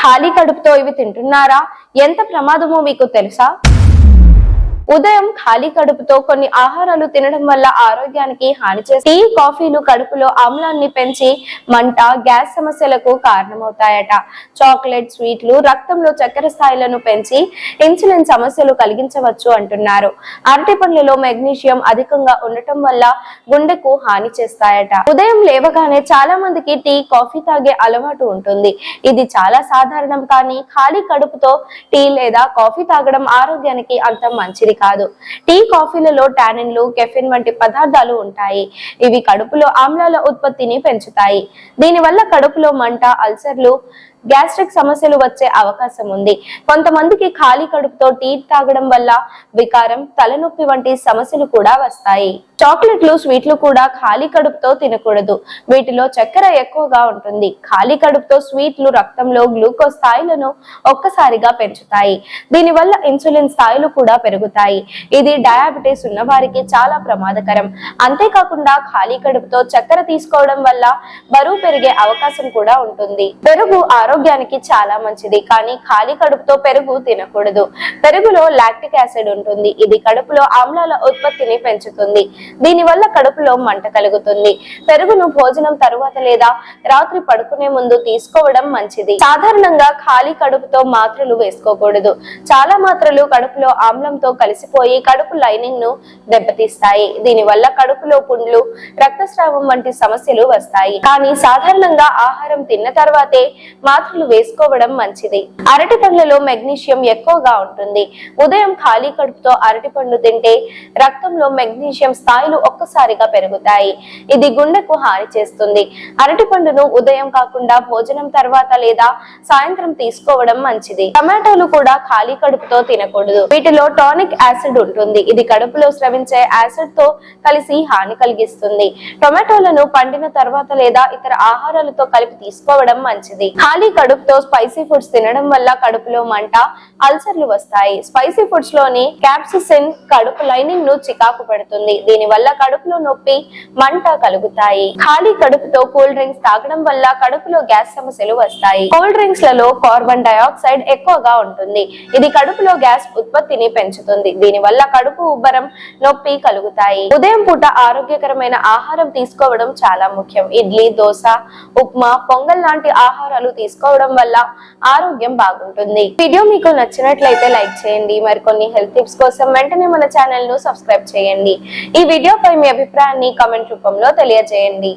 ఖాళీ కడుపుతో ఇవి తింటున్నారా? ఎంత ప్రమాదమో మీకు తెలుసా? ఉదయం ఖాళీ కడుపుతో కొన్ని ఆహారాలు తినడం వల్ల ఆరోగ్యానికి హాని చేస్తాయి. టీ, కాఫీలు కడుపులో ఆమ్లాన్ని పెంచి మంట, గ్యాస్ సమస్యలకు కారణమవుతాయట. చాక్లెట్, స్వీట్లు రక్తంలో చక్కెర స్థాయిలను పెంచి ఇన్సులిన్ సమస్యలు కలిగించవచ్చు అంటున్నారు. అరటి పండ్లలో మెగ్నీషియం అధికంగా ఉండటం వల్ల గుండెకు హాని చేస్తాయట. ఉదయం లేవగానే చాలా మందికి టీ, కాఫీ తాగే అలవాటు ఉంటుంది. ఇది చాలా సాధారణం. కానీ ఖాళీ కడుపుతో టీ లేదా కాఫీ తాగడం ఆరోగ్యానికి అంత మంచిది కాదు. టీ, కాఫీలలో టానిన్లు, కెఫిన్ వంటి పదార్థాలు ఉంటాయి. ఇవి కడుపులో ఆమ్లాల ఉత్పత్తిని పెంచుతాయి. దీనివల్ల కడుపులో మంట, అల్సర్లు, గ్యాస్ట్రిక్ సమస్యలు వచ్చే అవకాశం ఉంది. కొంతమందికి ఖాళీ కడుపుతో టీ తాగడం వల్ల వికారం, తలనొప్పి వంటి సమస్యలు కూడా వస్తాయి. చాక్లెట్లు, స్వీట్లు కూడా ఖాళీ కడుపుతో తినకూడదు. వీటిలో చక్కెర ఎక్కువగా ఉంటుంది. ఖాళీ కడుపుతో స్వీట్లు రక్తంలో గ్లూకోజ్ స్థాయిలను ఒక్కసారిగా పెంచుతాయి. దీనివల్ల ఇన్సులిన్ స్థాయిలు కూడా పెరుగుతాయి. ఇది డయాబెటీస్ ఉన్న వారికి చాలా ప్రమాదకరం. అంతేకాకుండా ఖాళీ కడుపుతో చక్కెర తీసుకోవడం వల్ల బరువు పెరిగే అవకాశం కూడా ఉంటుంది. పెరుగు ఆరోగ్యానికి చాలా మంచిది. కానీ ఖాళీ కడుపుతో పెరుగు తినకూడదు. పెరుగులో లాక్టిక్ యాసిడ్ ఉంటుంది. ఇది కడుపులో ఆమ్లాల ఉత్పత్తిని పెంచుతుంది. దీనివల్ల కడుపులో మంట కలుగుతుంది. పెరుగును భోజనం తరువాత లేదా రాత్రి పడుకునే ముందు తీసుకోవడం మంచిది. సాధారణంగా ఖాళీ కడుపుతో మాత్రలు వేసుకోకూడదు. చాలా మాత్రలు కడుపులో ఆమ్లంతో కలిసిపోయి కడుపు లైనింగ్ ను దెబ్బతీస్తాయి. దీనివల్ల కడుపులో పుండ్లు, రక్తస్రావం వంటి సమస్యలు వస్తాయి. కానీ సాధారణంగా ఆహారం తిన్న తర్వాతే మాత్రలు వేసుకోవడం మంచిది. అరటి పండ్లలో మెగ్నీషియం ఎక్కువగా ఉంటుంది. ఉదయం ఖాళీ కడుపుతో అరటి పండు తింటే రక్తంలో మెగ్నీషియం స్థాయిలు ఒక్కసారిగా పెరుగుతాయి. ఇది గుండెకు హాని చేస్తుంది. అరటి పండును ఉదయం కాకుండా భోజనం తర్వాత లేదా సాయంత్రం తీసుకోవడం మంచిది. టమాటోలు కూడా ఖాళీ కడుపుతో తినకూడదు. వీటిలో టానిక్ యాసిడ్ ఉంటుంది. ఇది కడుపులో స్రవించే యాసిడ్ తో కలిసి హాని కలిగిస్తుంది. టొమాటోలను పండిన తర్వాత లేదా ఇతర ఆహారాలతో కలిపి తీసుకోవడం మంచిది. ఖాళీ కడుపుతో స్పైసీ ఫుడ్స్ తినడం వల్ల కడుపులో మంట, అల్సర్లు వస్తాయి. స్పైసీ ఫుడ్స్ లోని క్యాప్సిసిన్ కడుపు లైనింగ్ ను చికాకు పెడుతుంది. దీనివల్ల కడుపులో నొప్పి, మంట కలుగుతాయి. ఖాళీ కడుపుతో కూల్ డ్రింక్స్ తాగడం వల్ల కడుపులో గ్యాస్ సమస్యలు వస్తాయి. కూల్ డ్రింక్స్ లలో కార్బన్ డయాక్సైడ్ ఎక్కువగా ఉంటుంది. ఇది కడుపులో గ్యాస్ ఉత్పత్తిని పెంచుతుంది. దీనివల్ల కడుపు ఉబ్బరం, నొప్పి కలుగుతాయి. ఉదయం పూట ఆరోగ్యకరమైన ఆహారం తీసుకోవడం చాలా ముఖ్యం. ఇడ్లీ, దోశ, ఉప్మా, పొంగల్ లాంటి ఆహారాలు తీసుకోవడం వల్ల ఆరోగ్యం బాగుంటుంది. వీడియో మీకు నచ్చినట్లయితే లైక్ చేయండి. మరికొన్ని హెల్త్ టిప్స్ కోసం వెంటనే మన ఛానల్ ను సబ్స్క్రైబ్ చేయండి. ఈ వీడియోపై మీ అభిప్రాయాన్ని కామెంట్ రూపంలో తెలియజేయండి.